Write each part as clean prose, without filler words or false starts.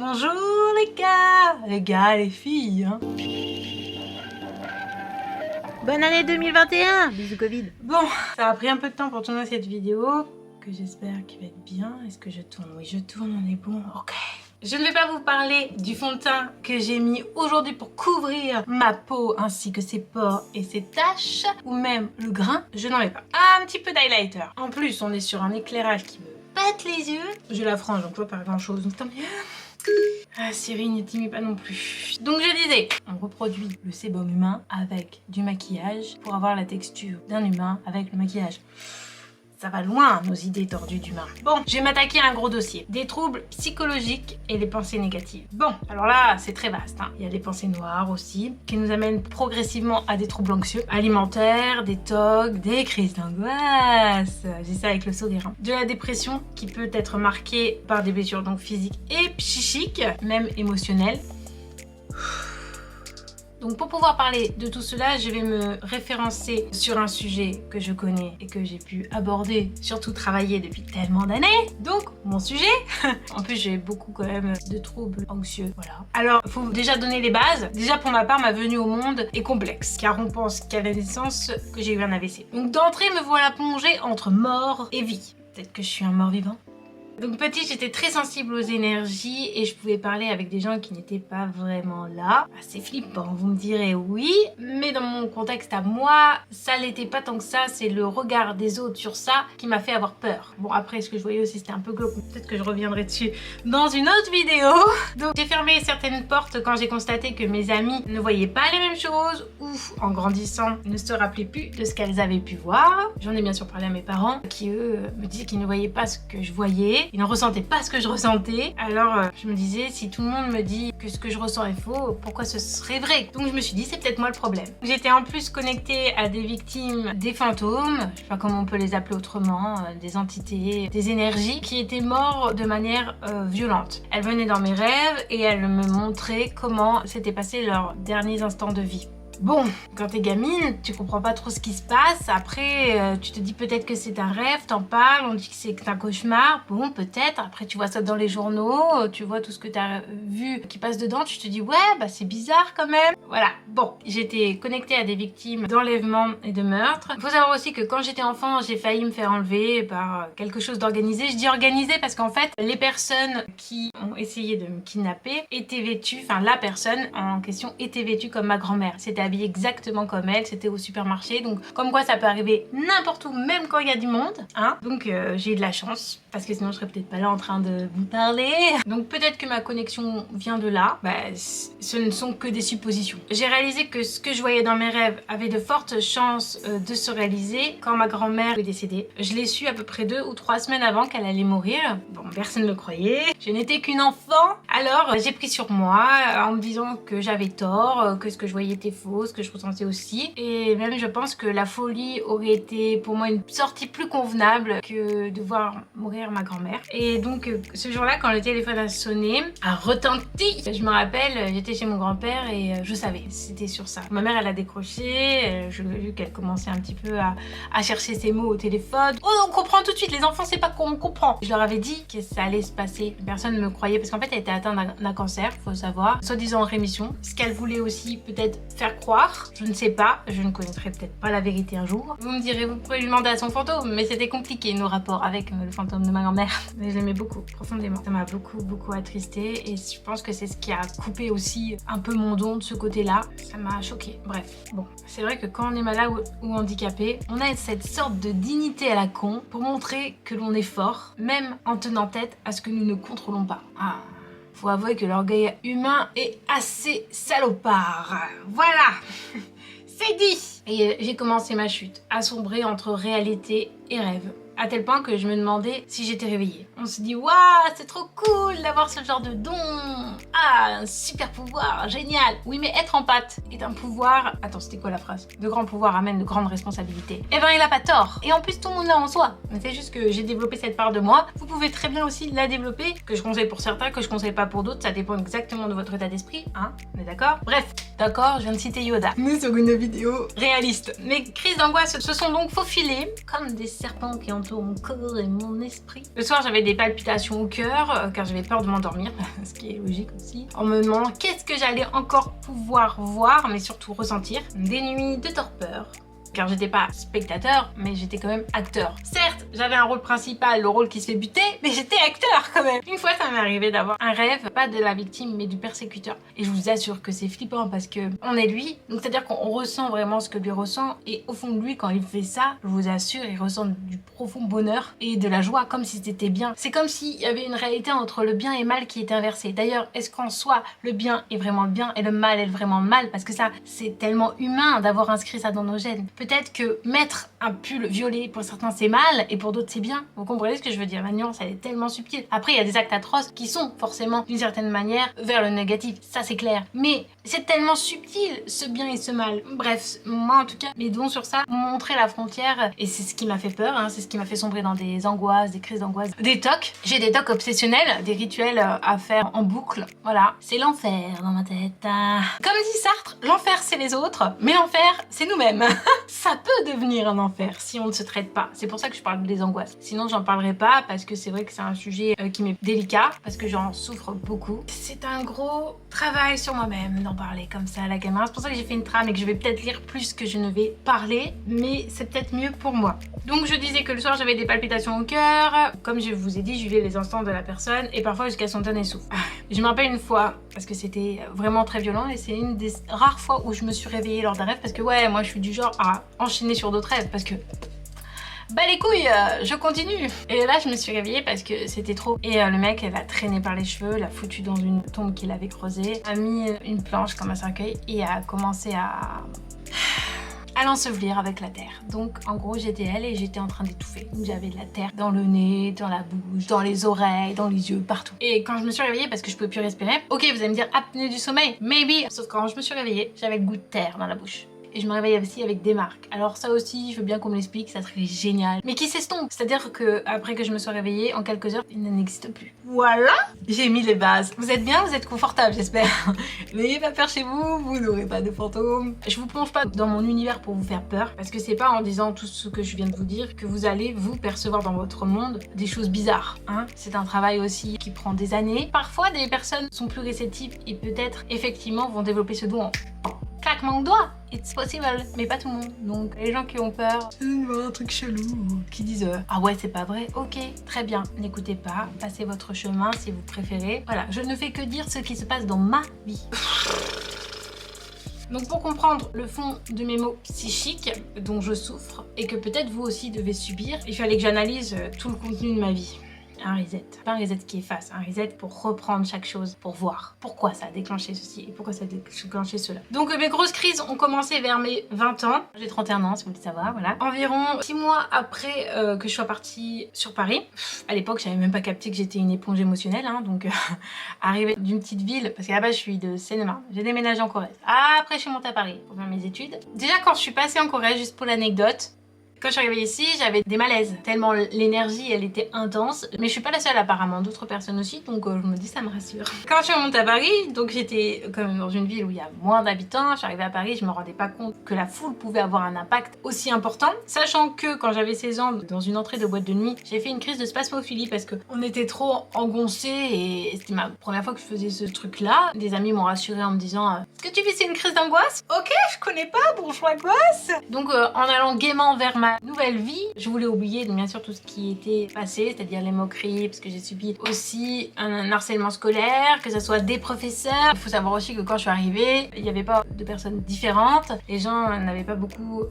Bonjour les gars, les filles. Hein. Bonne année 2021. Bisous Covid. Bon, ça a pris un peu de temps pour tourner cette vidéo, que j'espère qu'il va être bien. Est-ce que je tourne? Oui, je tourne, on est bon. Ok. Je ne vais pas vous parler du fond de teint que j'ai mis aujourd'hui pour couvrir ma peau ainsi que ses pores et ses taches, ou même le grain, je n'en ai pas. Un petit peu d'highlighter. En plus, on est sur un éclairage qui me pète les yeux. J'ai la frange, donc je vois pas grand chose, donc tant mieux. Ah, Siri ne t'imite pas non plus. Donc je disais, on reproduit le sébum humain avec du maquillage pour avoir la texture d'un humain avec le maquillage. Ça va loin, nos idées tordues d'humains. Bon, je vais m'attaquer à un gros dossier. Des troubles psychologiques et les pensées négatives. Bon, alors là, c'est très vaste. Hein. Il y a des pensées noires aussi, qui nous amènent progressivement à des troubles anxieux, alimentaires, des TOC, des crises d'angoisse. J'ai ça avec le sourire. Hein. De la dépression, qui peut être marquée par des blessures donc physiques et psychiques, même émotionnelles. Donc pour pouvoir parler de tout cela, je vais me référencer sur un sujet que je connais et que j'ai pu aborder, surtout travailler depuis tellement d'années. Donc mon sujet, en plus j'ai beaucoup quand même de troubles anxieux, voilà. Alors il faut déjà donner les bases. Déjà pour ma part, ma venue au monde est complexe, car on pense qu'à la naissance que j'ai eu un AVC. Donc d'entrée me voilà plongée entre mort et vie. Peut-être que je suis un mort-vivant. Donc petite, j'étais très sensible aux énergies et je pouvais parler avec des gens qui n'étaient pas vraiment là. C'est flippant, vous me direz oui, mais dans mon contexte à moi, ça l'était pas tant que ça, c'est le regard des autres sur ça qui m'a fait avoir peur. Bon après, ce que je voyais aussi c'était un peu glauque, peut-être que je reviendrai dessus dans une autre vidéo. Donc j'ai fermé certaines portes quand j'ai constaté que mes amies ne voyaient pas les mêmes choses ou en grandissant ne se rappelaient plus de ce qu'elles avaient pu voir. J'en ai bien sûr parlé à mes parents qui eux me disaient qu'ils ne voyaient pas ce que je voyais. Ils ne ressentaient pas ce que je ressentais. Alors je me disais, si tout le monde me dit que ce que je ressens est faux, pourquoi ce serait vrai? Donc je me suis dit, c'est peut-être moi le problème. J'étais en plus connectée à des victimes, des fantômes, je sais pas comment on peut les appeler autrement, des entités, des énergies qui étaient morts de manière violente. Elles venaient dans mes rêves et elles me montraient comment s'étaient passés leurs derniers instants de vie. Bon, quand t'es gamine, tu comprends pas trop ce qui se passe. Après, tu te dis peut-être que c'est un rêve, t'en parles, on dit que c'est un cauchemar. Bon, peut-être. Après, tu vois ça dans les journaux, tu vois tout ce que t'as vu qui passe dedans. Tu te dis, ouais, bah c'est bizarre quand même. Voilà. Bon, j'étais connectée à des victimes d'enlèvement et de meurtre. Il faut savoir aussi que quand j'étais enfant, j'ai failli me faire enlever par quelque chose d'organisé. Je dis organisé parce qu'en fait, les personnes qui ont essayé de me kidnapper étaient vêtues, enfin la personne en question était vêtue comme ma grand-mère. C'était habillée exactement comme elle, c'était au supermarché, donc comme quoi ça peut arriver n'importe où, même quand il y a du monde, hein. Donc j'ai eu de la chance, parce que sinon je serais peut-être pas là en train de vous parler. Donc peut-être que ma connexion vient de là, ce ne sont que des suppositions. J'ai réalisé que ce que je voyais dans mes rêves avait de fortes chances de se réaliser quand ma grand-mère est décédée. Je l'ai su à peu près 2 ou 3 semaines avant qu'elle allait mourir. Bon, personne ne le croyait, je n'étais qu'une enfant. Alors j'ai pris sur moi en me disant que j'avais tort, que ce que je voyais était faux, ce que je ressentais aussi, et même je pense que la folie aurait été pour moi une sortie plus convenable que de voir mourir ma grand-mère. Et donc ce jour-là, quand le téléphone a sonné, a retenti, je me rappelle, j'étais chez mon grand-père et je savais, c'était sur ça. Ma mère elle a décroché, je vu qu'elle commençait un petit peu à chercher ses mots au téléphone. Oh, on comprend tout de suite, les enfants c'est pas qu'on comprend. Je leur avais dit que ça allait se passer, personne ne me croyait parce qu'en fait elle était atteinte d'un cancer, faut savoir, soi-disant en rémission. Ce qu'elle voulait aussi peut-être faire croire, je ne sais pas, je ne connaîtrai peut-être pas la vérité un jour. Vous me direz, vous pouvez lui demander à son fantôme, mais c'était compliqué nos rapports avec le fantôme de ma grand-mère. Mais je l'aimais beaucoup, profondément. Ça m'a beaucoup attristée et je pense que c'est ce qui a coupé aussi un peu mon don de ce côté-là. Ça m'a choquée. Bref, bon, c'est vrai que quand on est malade ou handicapé, on a cette sorte de dignité à la con pour montrer que l'on est fort, même en tenant tête à ce que nous ne contrôlons pas. Ah. Faut avouer que l'orgueil humain est assez salopard. Voilà, c'est dit. Et j'ai commencé ma chute, à sombrer entre réalité et rêve. À tel point que je me demandais si j'étais réveillée. On se dit, waouh, c'est trop cool d'avoir ce genre de don. Ah, un super pouvoir, génial. Oui, mais être empathe est un pouvoir... Attends, c'était quoi la phrase? De grands pouvoirs amènent de grandes responsabilités. Eh ben, il a pas tort. Et en plus, tout le monde l'a en soi. Mais c'est juste que j'ai développé cette part de moi. Vous pouvez très bien aussi la développer, que je conseille pour certains, que je conseille pas pour d'autres. Ça dépend exactement de votre état d'esprit, hein. On est d'accord? Bref, d'accord, je viens de citer Yoda. Nous sur une vidéo réaliste. Mes crises d'angoisse se sont donc faufilées, comme des serpents qui ont bientôt mon corps et mon esprit. Le soir, j'avais des palpitations au cœur car j'avais peur de m'endormir, ce qui est logique aussi. En me demandant qu'est-ce que j'allais encore pouvoir voir, mais surtout ressentir. Des nuits de torpeur. Car j'étais pas spectateur, mais j'étais quand même acteur. Certes, j'avais un rôle principal, le rôle qui se fait buter, mais j'étais acteur quand même. Une fois, ça m'est arrivé d'avoir un rêve, pas de la victime, mais du persécuteur. Et je vous assure que c'est flippant parce que on est lui, donc c'est-à-dire qu'on ressent vraiment ce que lui ressent. Et au fond de lui, quand il fait ça, je vous assure, il ressent du profond bonheur et de la joie, comme si c'était bien. C'est comme s'il y avait une réalité entre le bien et le mal qui était inversée. D'ailleurs, est-ce qu'en soi, le bien est vraiment le bien et le mal est vraiment le mal? Parce que ça, c'est tellement humain d'avoir inscrit ça dans nos gènes. Peut-être que mettre un pull violet pour certains c'est mal et pour d'autres c'est bien. Vous comprenez ce que je veux dire? La nuance elle est tellement subtile. Après il y a des actes atroces qui sont forcément d'une certaine manière vers le négatif, ça c'est clair. Mais c'est tellement subtil ce bien et ce mal. Bref, moi en tout cas mes dons sur ça m'ont montré la frontière et c'est ce qui m'a fait peur, hein. C'est ce qui m'a fait sombrer dans des angoisses, des crises d'angoisse, des tocs. J'ai des tocs obsessionnels, des rituels à faire en boucle. Voilà, c'est l'enfer dans ma tête. Comme dit Sartre, l'enfer c'est les autres, mais l'enfer c'est nous-mêmes. Ça peut devenir un enfer si on ne se traite pas. C'est pour ça que je parle des angoisses. Sinon, j'en parlerai pas parce que c'est vrai que c'est un sujet qui m'est délicat, parce que j'en souffre beaucoup. C'est un gros travail sur moi-même d'en parler comme ça à la caméra. C'est pour ça que j'ai fait une trame et que je vais peut-être lire plus que je ne vais parler, mais c'est peut-être mieux pour moi. Donc, je disais que le soir, j'avais des palpitations au cœur. Comme je vous ai dit, je vivais les instants de la personne et parfois jusqu'à son dernier souffle. Je me rappelle une fois, parce que c'était vraiment très violent et c'est une des rares fois où je me suis réveillée lors d'un rêve parce que ouais, moi je suis du genre à enchaîner sur d'autres rêves parce que bah les couilles, je continue. Et là je me suis réveillée parce que c'était trop. Et le mec elle a traîné par les cheveux, l'a foutu dans une tombe qu'il avait creusée, a mis une planche comme un cercueil et a commencé à l'ensevelir avec la terre. Donc en gros j'étais elle et j'étais en train d'étouffer. J'avais de la terre dans le nez, dans la bouche, dans les oreilles, dans les yeux, partout. Et quand je me suis réveillée parce que je pouvais plus respirer, ok vous allez me dire apnée du sommeil, maybe. Sauf que quand je me suis réveillée, j'avais le goût de terre dans la bouche. Et je me réveille aussi avec des marques. Alors ça aussi, je veux bien qu'on me l'explique, ça serait génial. Mais qui s'estompe. C'est-à-dire que après que je me sois réveillée, en quelques heures, il n'existe plus. Voilà, j'ai mis les bases. Vous êtes bien, vous êtes confortable, j'espère. N'ayez pas peur chez vous, vous n'aurez pas de fantômes. Je vous plonge pas dans mon univers pour vous faire peur, parce que c'est pas en disant tout ce que je viens de vous dire que vous allez vous percevoir dans votre monde des choses bizarres. Hein. C'est un travail aussi qui prend des années. Parfois, des personnes sont plus réceptives et peut-être effectivement vont développer ce don en claquement de doigts. It's possible, mais pas tout le monde. Donc les gens qui ont peur, c'est un truc chelou, qui disent ah ouais c'est pas vrai, ok, très bien, n'écoutez pas, passez votre chemin si vous préférez. Voilà, je ne fais que dire ce qui se passe dans ma vie. Donc pour comprendre le fond de mes maux psychiques dont je souffre et que peut-être vous aussi devez subir, il fallait que j'analyse tout le contenu de ma vie. Un reset. Pas un reset qui efface, un reset pour reprendre chaque chose, pour voir pourquoi ça a déclenché ceci et pourquoi ça a déclenché cela. Donc mes grosses crises ont commencé vers mes 20 ans. J'ai 31 ans si vous voulez savoir, voilà. Environ 6 mois après que je sois partie sur Paris. À l'époque, j'avais même pas capté que j'étais une éponge émotionnelle, hein, donc arrivée d'une petite ville, parce qu'à la base je suis de Seine-et-Marne. J'ai déménagé en Corrèze. Après je suis montée à Paris pour faire mes études. Déjà quand je suis passée en Corrèze, juste pour l'anecdote, quand je suis arrivée ici, j'avais des malaises, tellement l'énergie elle était intense. Mais je suis pas la seule apparemment, d'autres personnes aussi, donc je me dis ça me rassure. Quand je suis remontée à Paris, donc j'étais quand même dans une ville où il y a moins d'habitants, je suis arrivée à Paris, je me rendais pas compte que la foule pouvait avoir un impact aussi important. Sachant que quand j'avais 16 ans, dans une entrée de boîte de nuit, j'ai fait une crise de spasmophilie parce qu'on était trop engoncés et c'était ma première fois que je faisais ce truc là. Des amis m'ont rassurée en me disant est-ce que tu vis c'est une crise d'angoisse? Ok, je connais pas, bonjour angoisse. Donc en allant gaiement vers ma nouvelle vie, je voulais oublier bien sûr tout ce qui était passé, c'est-à-dire les moqueries, parce que j'ai subi aussi un harcèlement scolaire, que ce soit des professeurs. Il faut savoir aussi que quand je suis arrivée, il n'y avait pas de personnes différentes, les gens n'avaient pas beaucoup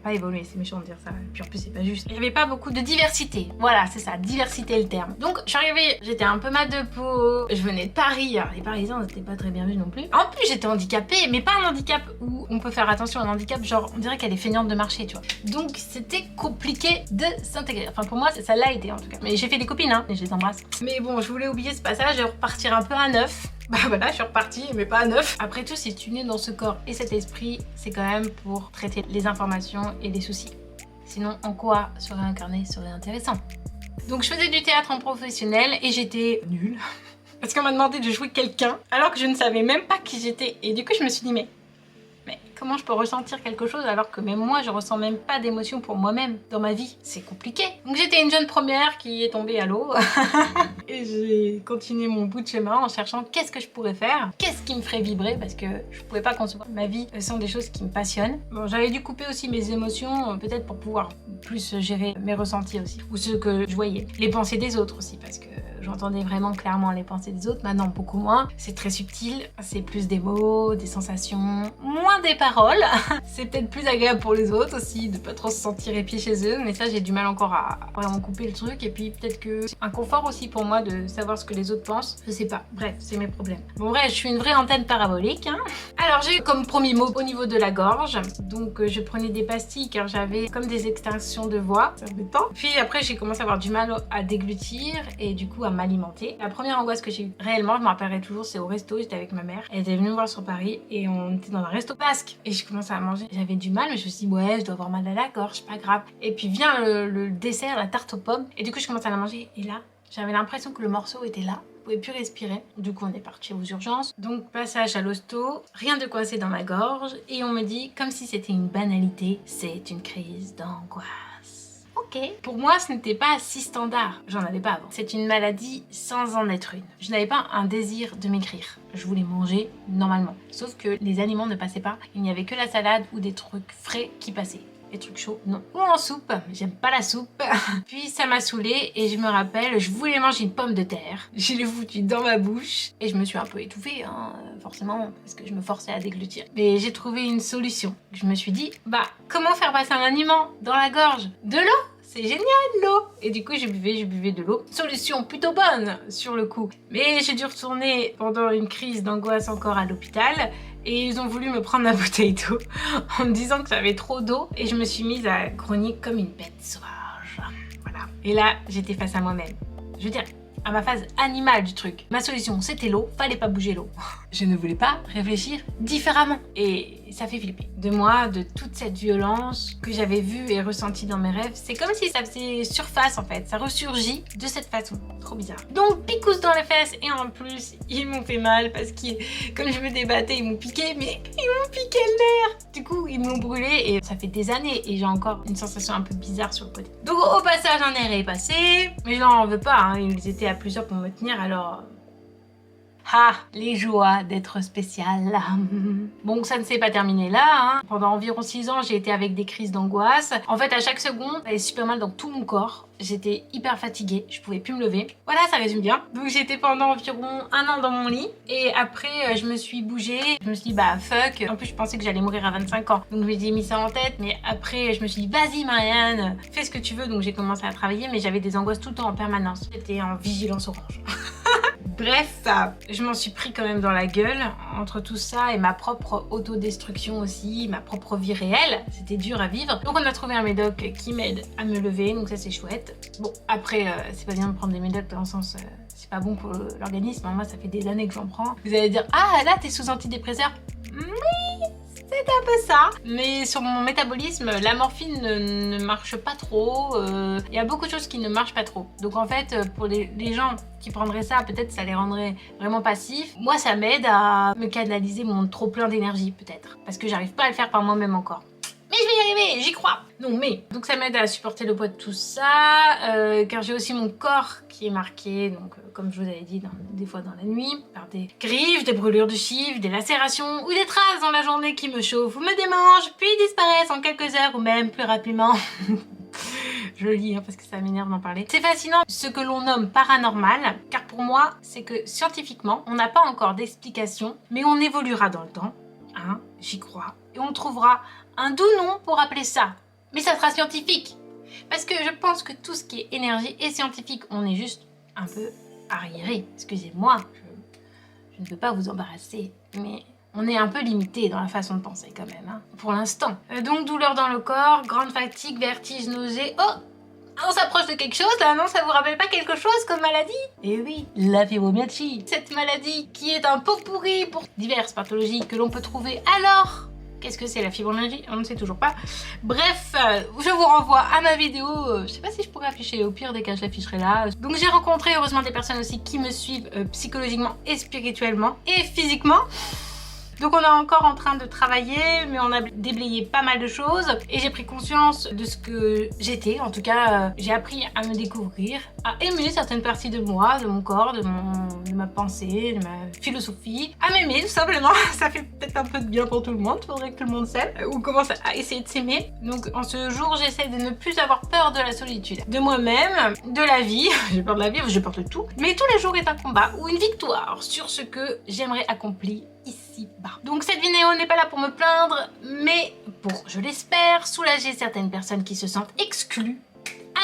pas évolué, c'est méchant de dire ça, et puis en plus c'est pas juste. Il n'y avait pas beaucoup de diversité, voilà c'est ça, diversité est le terme. Donc je suis arrivée, j'étais un peu mal de peau, je venais de Paris, alors les Parisiens n'étaient pas très bien vus non plus. En plus j'étais handicapée, mais pas un handicap où on peut faire attention, un handicap genre on dirait qu'elle est feignante de marcher, tu vois. Donc c'était compliqué de s'intégrer, enfin pour moi ça l'a été en tout cas. Mais j'ai fait des copines hein, et je les embrasse. Mais bon, je voulais oublier ce passage et repartir un peu à neuf. Bah voilà, je suis repartie, mais pas à neuf. Après tout, si tu es né dans ce corps et cet esprit, c'est quand même pour traiter les informations et les soucis. Sinon, en quoi se réincarner serait intéressant? Donc je faisais du théâtre en professionnel et j'étais nulle. Parce qu'on m'a demandé de jouer quelqu'un alors que je ne savais même pas qui j'étais. Et du coup, je me suis dit, mais Comment je peux ressentir quelque chose alors que même moi je ressens même pas d'émotion pour moi-même dans ma vie? C'est compliqué. Donc j'étais une jeune première qui est tombée à l'eau et j'ai continué mon bout de chemin en cherchant qu'est-ce que je pourrais faire, qu'est-ce qui me ferait vibrer parce que je pouvais pas concevoir ma vie sans des choses qui me passionnent. Bon, j'avais dû couper aussi mes émotions peut-être pour pouvoir plus gérer mes ressentis aussi ou ceux que je voyais, les pensées des autres aussi parce que j'entendais vraiment clairement les pensées des autres, maintenant beaucoup moins. C'est très subtil, c'est plus des mots, des sensations, moins des paroles. C'est peut-être plus agréable pour les autres aussi de pas trop se sentir épié chez eux, mais ça j'ai du mal encore à vraiment couper le truc et puis peut-être que c'est un confort aussi pour moi de savoir ce que les autres pensent, je sais pas, bref, c'est mes problèmes. Bon bref, je suis une vraie antenne parabolique. Alors j'ai eu comme premier mot au niveau de la gorge, donc je prenais des pastilles car j'avais comme des extinctions de voix, c'est embêtant. Puis après j'ai commencé à avoir du mal à déglutir et du coup à m'alimenter. La première angoisse que j'ai eue réellement, je me rappellerai toujours, c'est au resto, j'étais avec ma mère, elle était venue me voir sur Paris et on était dans un resto basque et je commençais à manger, j'avais du mal mais je me suis dit ouais je dois avoir mal à la gorge, pas grave. Et puis vient le dessert, la tarte aux pommes et du coup je commence à la manger et là j'avais l'impression que le morceau était là, je pouvais plus respirer. Du coup on est parti aux urgences, donc passage à l'hosto, rien de coincé dans ma gorge et on me dit comme si c'était une banalité, c'est une crise d'angoisse. Ok. Pour moi, ce n'était pas si standard. J'en avais pas avant. C'est une maladie sans en être une. Je n'avais pas un désir de maigrir. Je voulais manger normalement. Sauf que les aliments ne passaient pas. Il n'y avait que la salade ou des trucs frais qui passaient. Les trucs chauds, non. Ou en soupe, j'aime pas la soupe. Puis ça m'a saoulée et je me rappelle, je voulais manger une pomme de terre. Je l'ai foutue dans ma bouche et je me suis un peu étouffée, hein, forcément, parce que je me forçais à déglutir. Mais j'ai trouvé une solution. Je me suis dit, bah, comment faire passer un aliment dans la gorge? De l'eau? C'est génial l'eau! Et du coup je buvais de l'eau. Solution plutôt bonne sur le coup. Mais j'ai dû retourner pendant une crise d'angoisse encore à l'hôpital et ils ont voulu me prendre ma bouteille d'eau en me disant que j'avais trop d'eau et je me suis mise à grogner comme une bête sauvage. Voilà. Et là j'étais face à moi-même. Je veux dire, à ma phase animale du truc. Ma solution c'était l'eau, fallait pas bouger l'eau. Je ne voulais pas réfléchir différemment. Et ça fait flipper. De moi, de toute cette violence que j'avais vue et ressentie dans mes rêves, c'est comme si ça faisait surface en fait. Ça ressurgit de cette façon. Trop bizarre. Donc picouse dans les fesses et en plus ils m'ont fait mal parce que comme je me débattais ils m'ont piqué, mais ils m'ont piqué le nerf. Du coup ils m'ont brûlé et ça fait des années et j'ai encore une sensation un peu bizarre sur le côté. Donc au passage un air est passé, mais je n'en veux pas, hein. Ils étaient à plusieurs pour me tenir alors... Ah, les joies d'être spéciale. Bon, ça ne s'est pas terminé là, hein. Pendant environ 6 ans, j'ai été avec des crises d'angoisse. En fait, à chaque seconde, j'avais super mal dans tout mon corps. J'étais hyper fatiguée, je pouvais plus me lever. Voilà, ça résume bien. Donc j'étais pendant environ 1 an dans mon lit. Et après, je me suis bougée. Je me suis dit, bah fuck. En plus, je pensais que j'allais mourir à 25 ans. Donc je m'ai mis ça en tête. Mais après, je me suis dit, vas-y Marianne, fais ce que tu veux. Donc j'ai commencé à travailler, mais j'avais des angoisses tout le temps en permanence. J'étais en vigilance orange. Bref, je m'en suis pris quand même dans la gueule entre tout ça et ma propre autodestruction aussi, ma propre vie réelle. C'était dur à vivre. Donc on a trouvé un médoc qui m'aide à me lever, donc ça c'est chouette. Bon, après, c'est pas bien de prendre des médocs dans le sens... c'est pas bon pour l'organisme. Moi, ça fait des années que j'en prends. Vous allez dire, ah là, t'es sous antidépresseur. Oui, c'est un peu ça. Mais sur mon métabolisme, la morphine ne marche pas trop. Il y a beaucoup de choses qui ne marchent pas trop. Donc en fait, pour les gens qui prendraient ça, peut-être ça les rendrait vraiment passifs. Moi, ça m'aide à me canaliser mon trop plein d'énergie, peut-être. Parce que j'arrive pas à le faire par moi-même encore. Mais je vais y arriver, j'y crois. Non mais, donc ça m'aide à supporter le poids de tout ça, car j'ai aussi mon corps qui est marqué, donc comme je vous avais dit, des fois dans la nuit, par des griffes, des brûlures de chiffres, des lacérations ou des traces dans la journée qui me chauffent ou me démangent, puis disparaissent en quelques heures ou même plus rapidement. Je le lis hein, parce que ça m'énerve d'en parler. C'est fascinant ce que l'on nomme paranormal, car pour moi, c'est que scientifiquement, on n'a pas encore d'explication, mais on évoluera dans le temps, hein, j'y crois, et on trouvera un doux nom pour appeler ça. Mais ça sera scientifique. Parce que je pense que tout ce qui est énergie est scientifique. On est juste un peu arriéré. Excusez-moi, je ne veux pas vous embarrasser, mais on est un peu limité dans la façon de penser quand même, hein, pour l'instant. Donc douleur dans le corps, grande fatigue, vertige, nausée. Oh, on s'approche de quelque chose là, non? Ça vous rappelle pas quelque chose comme maladie? Eh oui, la fibromyalgie. Cette maladie qui est un pot pourri pour diverses pathologies que l'on peut trouver. Alors, qu'est-ce que c'est la fibromyalgie? On ne sait toujours pas. Bref, je vous renvoie à ma vidéo. Je sais pas si je pourrais afficher, au pire des cas je l'afficherai là. Donc j'ai rencontré heureusement des personnes aussi qui me suivent psychologiquement et spirituellement et physiquement. Donc on est encore en train de travailler, mais on a déblayé pas mal de choses et j'ai pris conscience de ce que j'étais. En tout cas, j'ai appris à me découvrir, à aimer certaines parties de moi, de mon corps, de ma pensée, de ma philosophie, à m'aimer tout simplement. Ça fait peut-être un peu de bien pour tout le monde, faudrait que tout le monde s'aime ou commence à essayer de s'aimer. Donc en ce jour, j'essaie de ne plus avoir peur de la solitude, de moi-même, de la vie. J'ai peur de la vie, j'ai peur de tout. Mais tous les jours est un combat ou une victoire sur ce que j'aimerais accomplir ici-bas. Donc cette vidéo n'est pas là pour me plaindre, mais pour, je l'espère, soulager certaines personnes qui se sentent exclues,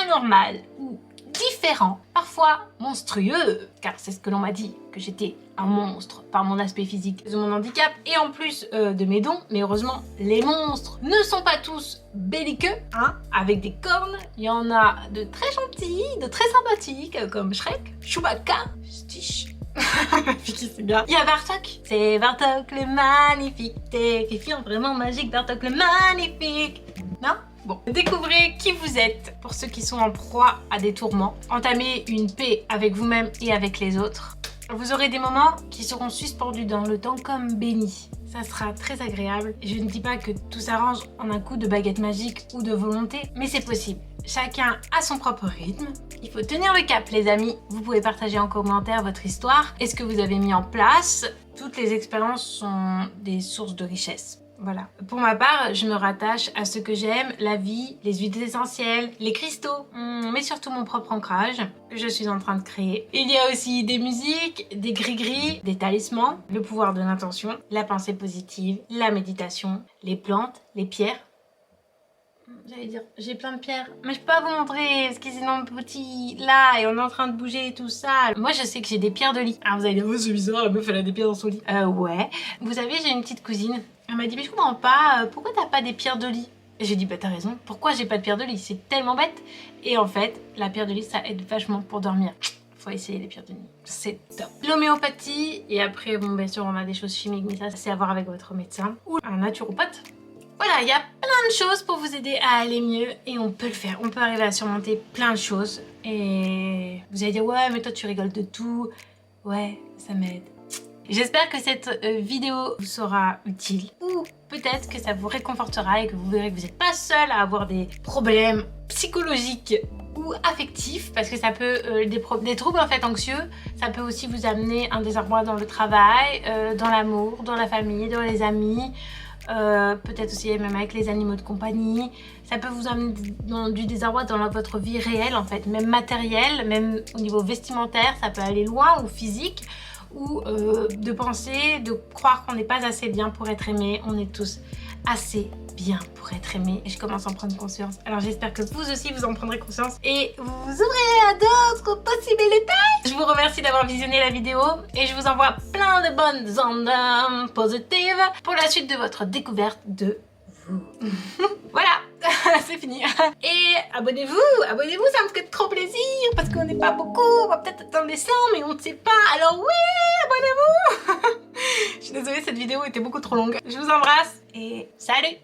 anormales ou différents, parfois monstrueux, car c'est ce que l'on m'a dit, que j'étais un monstre par mon aspect physique, de mon handicap et en plus de mes dons. Mais heureusement, les monstres ne sont pas tous belliqueux, hein, avec des cornes. Il y en a de très gentils, de très sympathiques, comme Shrek, Chewbacca, Stitch. Vicky, c'est bien. Il y a Bartok. C'est Bartok le magnifique. T'es Fifi, vraiment magique, Bartok le magnifique. Non? Bon, découvrez qui vous êtes pour ceux qui sont en proie à des tourments. Entamez une paix avec vous-même et avec les autres. Vous aurez des moments qui seront suspendus dans le temps comme bénis. Ça sera très agréable. Et je ne dis pas que tout s'arrange en un coup de baguette magique ou de volonté, mais c'est possible. Chacun a son propre rythme. Il faut tenir le cap, les amis. Vous pouvez partager en commentaire votre histoire et ce que vous avez mis en place. Toutes les expériences sont des sources de richesse. Voilà. Pour ma part, je me rattache à ce que j'aime, la vie, les huiles essentielles, les cristaux, mais surtout mon propre ancrage que je suis en train de créer. Il y a aussi des musiques, des gris-gris, des talismans, le pouvoir de l'intention, la pensée positive, la méditation, les plantes, les pierres. J'allais dire, j'ai plein de pierres, mais je peux pas vous montrer parce qu'ils sont dans le petit là et on est en train de bouger et tout ça. Moi je sais que j'ai des pierres de lit. Alors vous allez dire, oh c'est bizarre, la meuf elle a des pierres dans son lit. Ouais. Vous savez, j'ai une petite cousine. Elle m'a dit, mais je comprends pas, pourquoi t'as pas des pierres de lit? Et j'ai dit, bah t'as raison, pourquoi j'ai pas de pierres de lit? C'est tellement bête. Et en fait, la pierre de lit ça aide vachement pour dormir. Faut essayer les pierres de lit, c'est top. L'homéopathie, et après bon bien sûr on a des choses chimiques, mais ça c'est à voir avec votre médecin ou un naturopathe. Voilà, il y a plein de choses pour vous aider à aller mieux et on peut le faire. On peut arriver à surmonter plein de choses. Et vous allez dire, ouais, mais toi tu rigoles de tout. Ouais, ça m'aide. J'espère que cette vidéo vous sera utile ou peut-être que ça vous réconfortera et que vous verrez que vous n'êtes pas seul à avoir des problèmes psychologiques ou affectifs, parce que ça peut, des troubles en fait anxieux, ça peut aussi vous amener un désarroi dans le travail, dans l'amour, dans la famille, dans les amis. Peut-être aussi même avec les animaux de compagnie. Ça peut vous amener du désarroi dans votre vie réelle en fait, même matérielle, même au niveau vestimentaire, ça peut aller loin ou physique, ou de penser, de croire qu'on n'est pas assez bien pour être aimé. On est tous assez bien pour être aimé et je commence à en prendre conscience. Alors j'espère que vous aussi vous en prendrez conscience et vous ouvrirez à d'autres possibilités. Je vous remercie d'avoir visionné la vidéo et je vous envoie plein de bonnes ondes positives pour la suite de votre découverte de vous. Voilà, c'est fini. Et abonnez-vous, ça me fait trop plaisir parce qu'on n'est pas beaucoup, on va peut-être atteindre les 100 mais on ne sait pas. Alors oui, abonnez-vous. Je suis désolée, cette vidéo était beaucoup trop longue. Je vous embrasse et salut.